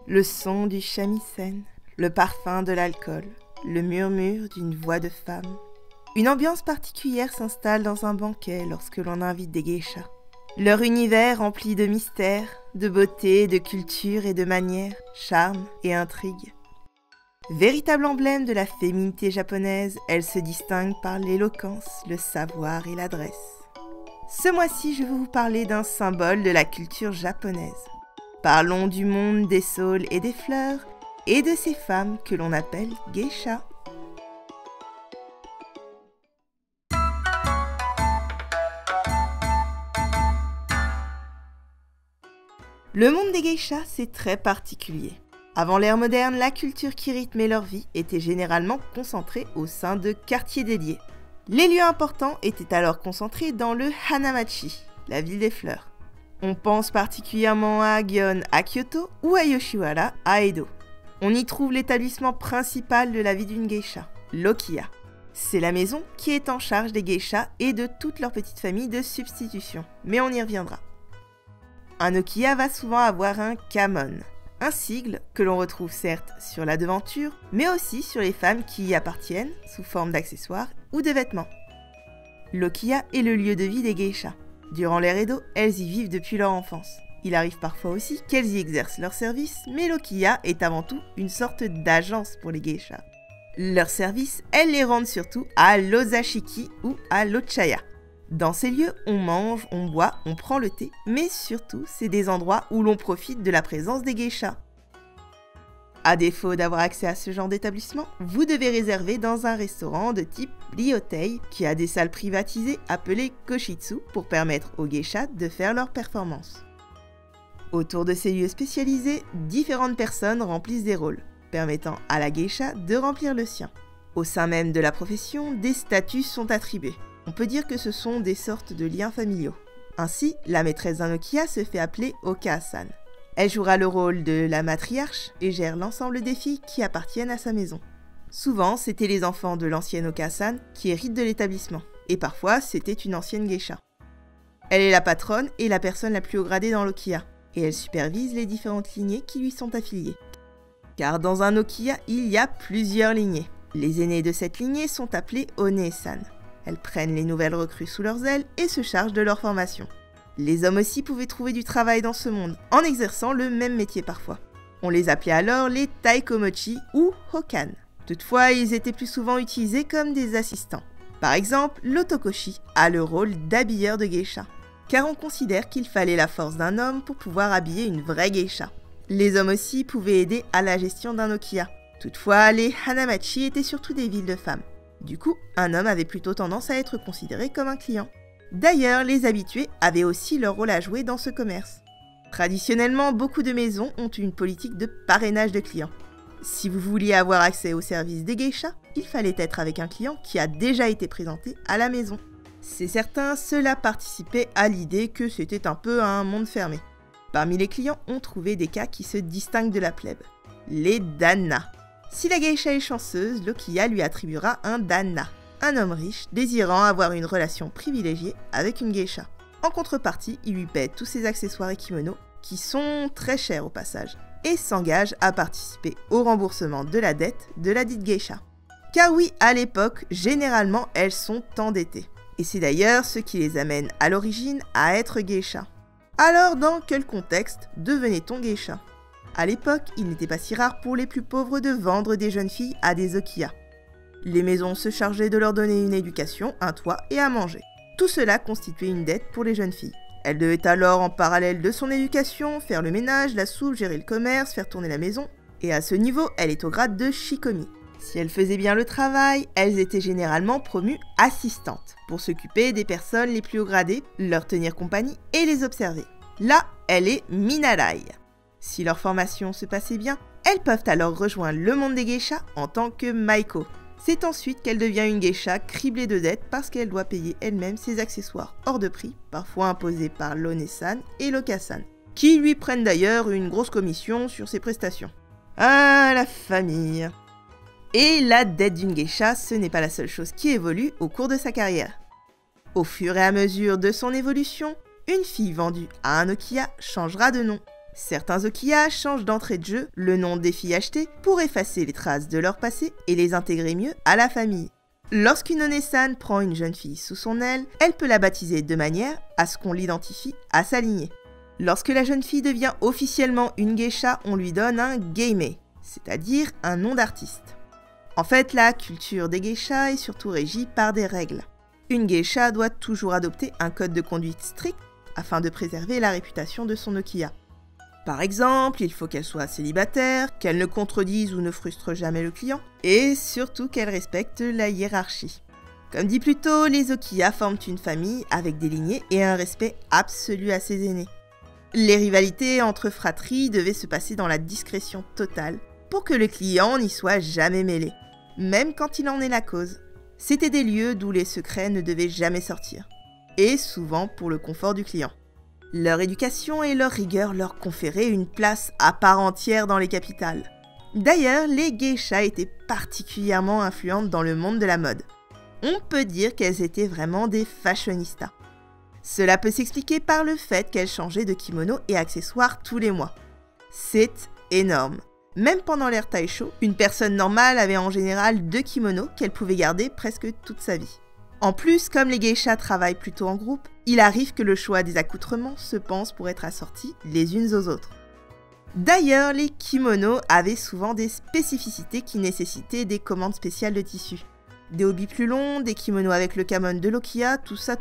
Le son du shamisen, le parfum de l'alcool, le murmure d'une voix de femme. Une ambiance particulière s'installe dans un banquet lorsque l'on invite des geishas. Leur univers rempli de mystères, de beauté, de culture et de manières, charme et intrigue. Véritable emblème de la féminité japonaise, elles se distinguent par l'éloquence, le savoir et l'adresse. Ce mois-ci, je vais vous parler d'un symbole de la culture japonaise. Parlons du monde des saules et des fleurs, et de ces femmes que l'on appelle geishas. Le monde des geishas, c'est très particulier. Avant l'ère moderne, la culture qui rythmait leur vie était généralement concentrée au sein de quartiers dédiés. Les lieux importants étaient alors concentrés dans le Hanamachi, la ville des fleurs. On pense particulièrement à Gion à Kyoto ou à Yoshiwara à Edo. On y trouve l'établissement principal de la vie d'une geisha, l'Okiya. C'est la maison qui est en charge des geishas et de toute leur petite famille de substitution, mais on y reviendra. Un Okiya va souvent avoir un kamon, un sigle que l'on retrouve certes sur la devanture, mais aussi sur les femmes qui y appartiennent, sous forme d'accessoires ou de vêtements. L'Okiya est le lieu de vie des geishas. Durant l'ère Edo, elles y vivent depuis leur enfance. Il arrive parfois aussi qu'elles y exercent leur service, mais l'Okiya est avant tout une sorte d'agence pour les geishas. Leurs services, elles les rendent surtout à l'Ozashiki ou à l'Ochaya. Dans ces lieux, on mange, on boit, on prend le thé, mais surtout, c'est des endroits où l'on profite de la présence des geishas. À défaut d'avoir accès à ce genre d'établissement, vous devez réserver dans un restaurant de type ryotei qui a des salles privatisées appelées koshitsu pour permettre aux geishas de faire leurs performances. Autour de ces lieux spécialisés, différentes personnes remplissent des rôles, permettant à la geisha de remplir le sien. Au sein même de la profession, des statuts sont attribués. On peut dire que ce sont des sortes de liens familiaux. Ainsi, la maîtresse d'un Okiya se fait appeler Oka-san. Elle jouera le rôle de la matriarche et gère l'ensemble des filles qui appartiennent à sa maison. Souvent, c'était les enfants de l'ancienne Oka-san qui héritent de l'établissement, et parfois, c'était une ancienne geisha. Elle est la patronne et la personne la plus haut gradée dans l'Okiya, et elle supervise les différentes lignées qui lui sont affiliées. Car dans un Okiya, il y a plusieurs lignées. Les aînés de cette lignée sont appelés One-san. Elles prennent les nouvelles recrues sous leurs ailes et se chargent de leur formation. Les hommes aussi pouvaient trouver du travail dans ce monde, en exerçant le même métier parfois. On les appelait alors les taikomochi ou hokan. Toutefois, ils étaient plus souvent utilisés comme des assistants. Par exemple, l'otokoshi a le rôle d'habilleur de geisha, car on considère qu'il fallait la force d'un homme pour pouvoir habiller une vraie geisha. Les hommes aussi pouvaient aider à la gestion d'un Okiya. Toutefois, les hanamachi étaient surtout des villes de femmes. Du coup, un homme avait plutôt tendance à être considéré comme un client. D'ailleurs, les habitués avaient aussi leur rôle à jouer dans ce commerce. Traditionnellement, beaucoup de maisons ont une politique de parrainage de clients. Si vous vouliez avoir accès au service des geishas, il fallait être avec un client qui a déjà été présenté à la maison. C'est certain, cela participait à l'idée que c'était un peu un monde fermé. Parmi les clients, on trouvait des cas qui se distinguent de la plèbe. Les danna. Si la geisha est chanceuse, l'Okiya lui attribuera un danna, un homme riche désirant avoir une relation privilégiée avec une geisha. En contrepartie, il lui paie tous ses accessoires et kimonos, qui sont très chers au passage, et s'engage à participer au remboursement de la dette de la dite geisha. Car oui, à l'époque, généralement, elles sont endettées. Et c'est d'ailleurs ce qui les amène à l'origine à être geisha. Alors, dans quel contexte devenait-on geisha ? À l'époque, il n'était pas si rare pour les plus pauvres de vendre des jeunes filles à des Okiya. Les maisons se chargeaient de leur donner une éducation, un toit et à manger. Tout cela constituait une dette pour les jeunes filles. Elles devaient alors, en parallèle de son éducation, faire le ménage, la soupe, gérer le commerce, faire tourner la maison. Et à ce niveau, elle est au grade de shikomi. Si elles faisaient bien le travail, elles étaient généralement promues assistantes, pour s'occuper des personnes les plus haut gradées, leur tenir compagnie et les observer. Là, elle est minarai. Si leur formation se passait bien, elles peuvent alors rejoindre le monde des geishas en tant que maiko. C'est ensuite qu'elle devient une geisha criblée de dettes parce qu'elle doit payer elle-même ses accessoires hors de prix, parfois imposés par l'One-san et l'Oka-san, qui lui prennent d'ailleurs une grosse commission sur ses prestations. Ah, la famille! Et la dette d'une geisha, ce n'est pas la seule chose qui évolue au cours de sa carrière. Au fur et à mesure de son évolution, une fille vendue à un Okiya changera de nom. Certains Okiya changent d'entrée de jeu le nom des filles achetées pour effacer les traces de leur passé et les intégrer mieux à la famille. Lorsqu'une One-san prend une jeune fille sous son aile, elle peut la baptiser de manière à ce qu'on l'identifie à sa lignée. Lorsque la jeune fille devient officiellement une geisha, on lui donne un geimei, c'est-à-dire un nom d'artiste. En fait, la culture des geishas est surtout régie par des règles. Une geisha doit toujours adopter un code de conduite strict afin de préserver la réputation de son Okiya. Par exemple, il faut qu'elle soit célibataire, qu'elle ne contredise ou ne frustre jamais le client, et surtout qu'elle respecte la hiérarchie. Comme dit plus tôt, les Okiya forment une famille avec des lignées et un respect absolu à ses aînés. Les rivalités entre fratries devaient se passer dans la discrétion totale pour que le client n'y soit jamais mêlé, même quand il en est la cause. C'étaient des lieux d'où les secrets ne devaient jamais sortir, et souvent pour le confort du client. Leur éducation et leur rigueur leur conféraient une place à part entière dans les capitales. D'ailleurs, les geishas étaient particulièrement influentes dans le monde de la mode. On peut dire qu'elles étaient vraiment des fashionistas. Cela peut s'expliquer par le fait qu'elles changeaient de kimono et accessoires tous les mois. C'est énorme. Même pendant l'ère Taisho, une personne normale avait en général 2 kimonos qu'elle pouvait garder presque toute sa vie. En plus, comme les geishas travaillent plutôt en groupe, il arrive que le choix des accoutrements se pense pour être assortis les unes aux autres. D'ailleurs, les kimonos avaient souvent des spécificités qui nécessitaient des commandes spéciales de tissu. Des hobbies plus longs, des kimonos avec le kamon de l'Okiya, tout ça.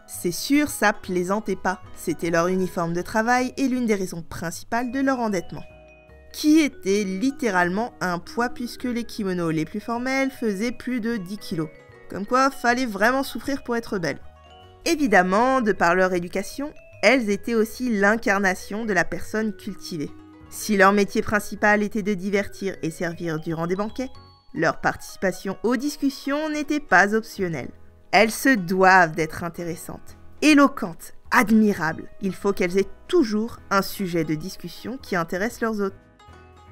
C'est sûr, ça plaisantait pas. C'était leur uniforme de travail et l'une des raisons principales de leur endettement. Qui était littéralement un poids puisque les kimonos les plus formels faisaient plus de 10 kg. Comme quoi, fallait vraiment souffrir pour être belle. Évidemment, de par leur éducation, elles étaient aussi l'incarnation de la personne cultivée. Si leur métier principal était de divertir et servir durant des banquets, leur participation aux discussions n'était pas optionnelle. Elles se doivent d'être intéressantes, éloquentes, admirables. Il faut qu'elles aient toujours un sujet de discussion qui intéresse leurs hôtes.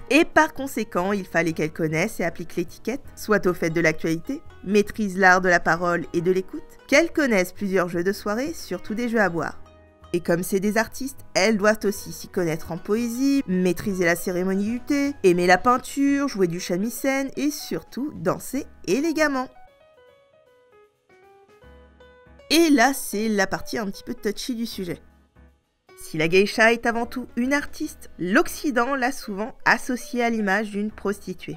Et par conséquent, il fallait qu'elles connaissent et appliquent l'étiquette, soit au fait de l'actualité, maîtrisent l'art de la parole et de l'écoute, qu'elles connaissent plusieurs jeux de soirée, surtout des jeux à boire. Et comme c'est des artistes, elles doivent aussi s'y connaître en poésie, maîtriser la cérémonie du thé, aimer la peinture, jouer du shamisen et surtout danser élégamment. Et là, c'est la partie un petit peu touchy du sujet. Si la geisha est avant tout une artiste, l'Occident l'a souvent associée à l'image d'une prostituée.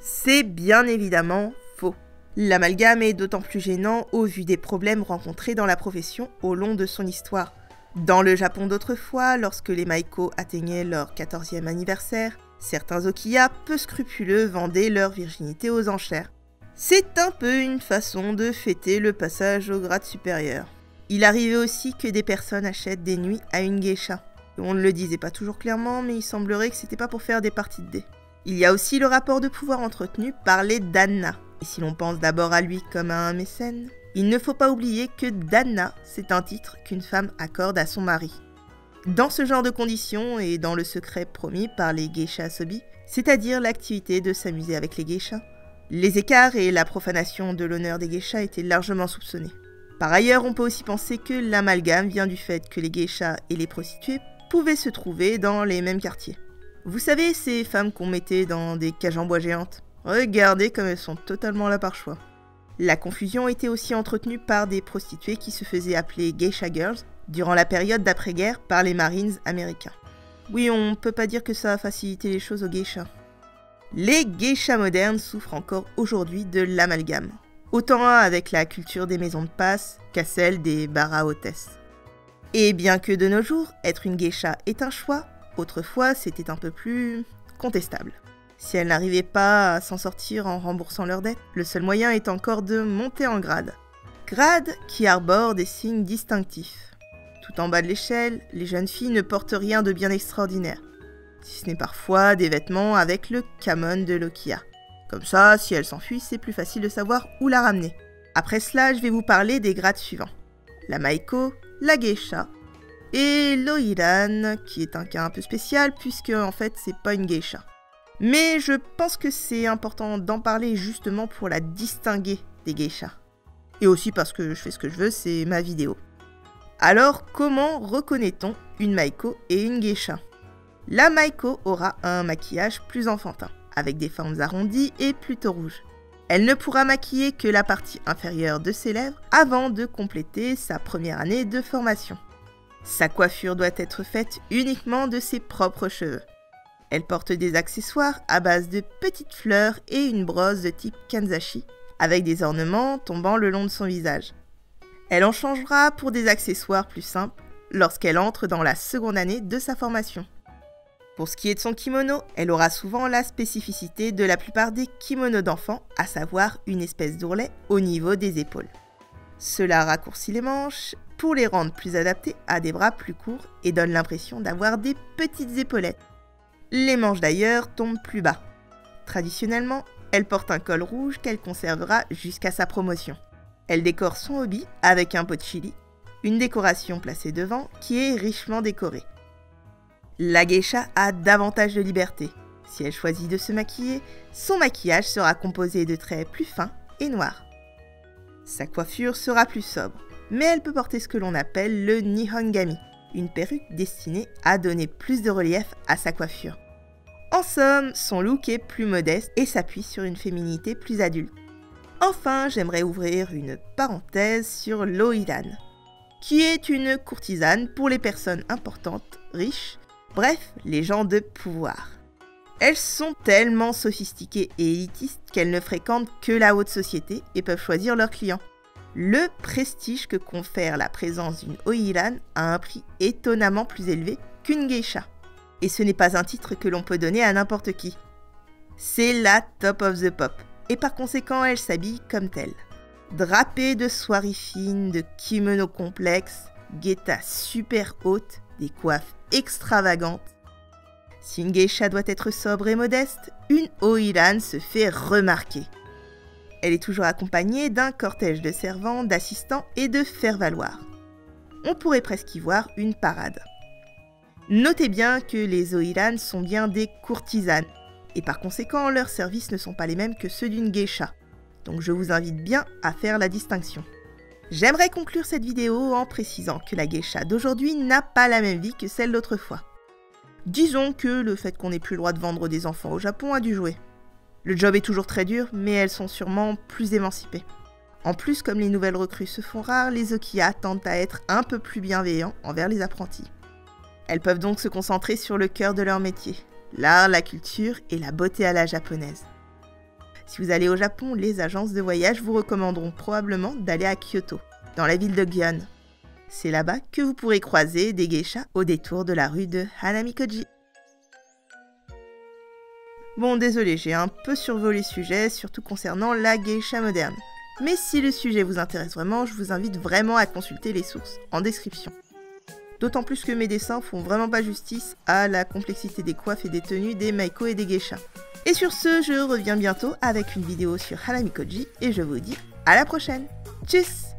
C'est bien évidemment faux. L'amalgame est d'autant plus gênant au vu des problèmes rencontrés dans la profession au long de son histoire. Dans le Japon d'autrefois, lorsque les maiko atteignaient leur 14e anniversaire, certains Okiya peu scrupuleux vendaient leur virginité aux enchères. C'est un peu une façon de fêter le passage au grade supérieur. Il arrivait aussi que des personnes achètent des nuits à une geisha. On ne le disait pas toujours clairement, mais il semblerait que c'était pas pour faire des parties de dés. Il y a aussi le rapport de pouvoir entretenu par les danna. Et si l'on pense d'abord à lui comme à un mécène, il ne faut pas oublier que danna, c'est un titre qu'une femme accorde à son mari. Dans ce genre de conditions et dans le secret promis par les geisha asobi, c'est-à-dire l'activité de s'amuser avec les geishas, les écarts et la profanation de l'honneur des geishas étaient largement soupçonnés. Par ailleurs, on peut aussi penser que l'amalgame vient du fait que les geishas et les prostituées pouvaient se trouver dans les mêmes quartiers. Vous savez, ces femmes qu'on mettait dans des cages en bois géantes? Regardez comme elles sont totalement là par choix. La confusion était aussi entretenue par des prostituées qui se faisaient appeler geisha girls durant la période d'après-guerre par les Marines américains. Oui, on peut pas dire que ça a facilité les choses aux geishas. Les geishas modernes souffrent encore aujourd'hui de l'amalgame. Autant avec la culture des maisons de passe qu'à celle des bars à hôtesses. Et bien que de nos jours, être une geisha est un choix, autrefois c'était un peu plus contestable. Si elles n'arrivaient pas à s'en sortir en remboursant leurs dettes, le seul moyen est encore de monter en grade. Grade qui arbore des signes distinctifs. Tout en bas de l'échelle, les jeunes filles ne portent rien de bien extraordinaire, si ce n'est parfois des vêtements avec le kamon de l'Okiya. Comme ça, si elle s'enfuit, c'est plus facile de savoir où la ramener. Après cela, je vais vous parler des grades suivants. La maiko, la geisha et l'oiran, qui est un cas un peu spécial puisque en fait c'est pas une geisha. Mais je pense que c'est important d'en parler justement pour la distinguer des geishas. Et aussi parce que je fais ce que je veux, c'est ma vidéo. Alors, comment reconnaît-on une maiko et une geisha? La Maiko aura un maquillage plus enfantin, avec des formes arrondies et plutôt rouges. Elle ne pourra maquiller que la partie inférieure de ses lèvres avant de compléter sa première année de formation. Sa coiffure doit être faite uniquement de ses propres cheveux. Elle porte des accessoires à base de petites fleurs et une brosse de type kanzashi, avec des ornements tombant le long de son visage. Elle en changera pour des accessoires plus simples lorsqu'elle entre dans la seconde année de sa formation. Pour ce qui est de son kimono, elle aura souvent la spécificité de la plupart des kimonos d'enfants, à savoir une espèce d'ourlet au niveau des épaules. Cela raccourcit les manches pour les rendre plus adaptés à des bras plus courts et donne l'impression d'avoir des petites épaulettes. Les manches d'ailleurs tombent plus bas. Traditionnellement, elle porte un col rouge qu'elle conservera jusqu'à sa promotion. Elle décore son hobby avec un pot de chili, une décoration placée devant qui est richement décorée. La geisha a davantage de liberté. Si elle choisit de se maquiller, son maquillage sera composé de traits plus fins et noirs. Sa coiffure sera plus sobre, mais elle peut porter ce que l'on appelle le nihongami, une perruque destinée à donner plus de relief à sa coiffure. En somme, son look est plus modeste et s'appuie sur une féminité plus adulte. Enfin, j'aimerais ouvrir une parenthèse sur l'oiran, qui est une courtisane pour les personnes importantes, riches, bref, les gens de pouvoir. Elles sont tellement sophistiquées et élitistes qu'elles ne fréquentent que la haute société et peuvent choisir leurs clients. Le prestige que confère la présence d'une oiran a un prix étonnamment plus élevé qu'une geisha. Et ce n'est pas un titre que l'on peut donner à n'importe qui. C'est la top of the pop, et par conséquent elle s'habille comme telle. Drapée de soieries fines, de kimonos complexes, guettas super hautes, des coiffes extravagantes. Si une geisha doit être sobre et modeste, une oiran se fait remarquer. Elle est toujours accompagnée d'un cortège de servants, d'assistants et de faire-valoir. On pourrait presque y voir une parade. Notez bien que les oiran sont bien des courtisanes, et par conséquent leurs services ne sont pas les mêmes que ceux d'une geisha. Donc je vous invite bien à faire la distinction. J'aimerais conclure cette vidéo en précisant que la geisha d'aujourd'hui n'a pas la même vie que celle d'autrefois. Disons que le fait qu'on n'ait plus le droit de vendre des enfants au Japon a dû jouer. Le job est toujours très dur, mais elles sont sûrement plus émancipées. En plus, comme les nouvelles recrues se font rares, les Okiya tendent à être un peu plus bienveillants envers les apprentis. Elles peuvent donc se concentrer sur le cœur de leur métier, l'art, la culture et la beauté à la japonaise. Si vous allez au Japon, les agences de voyage vous recommanderont probablement d'aller à Kyoto, dans la ville de Gion. C'est là-bas que vous pourrez croiser des geishas au détour de la rue de Hanamikoji. Bon, désolé, j'ai un peu survolé le sujet, surtout concernant la geisha moderne. Mais si le sujet vous intéresse vraiment, je vous invite vraiment à consulter les sources en description. D'autant plus que mes dessins font vraiment pas justice à la complexité des coiffes et des tenues des Maiko et des geishas. Et sur ce, je reviens bientôt avec une vidéo sur Hanamikoji et je vous dis à la prochaine. Tchuss!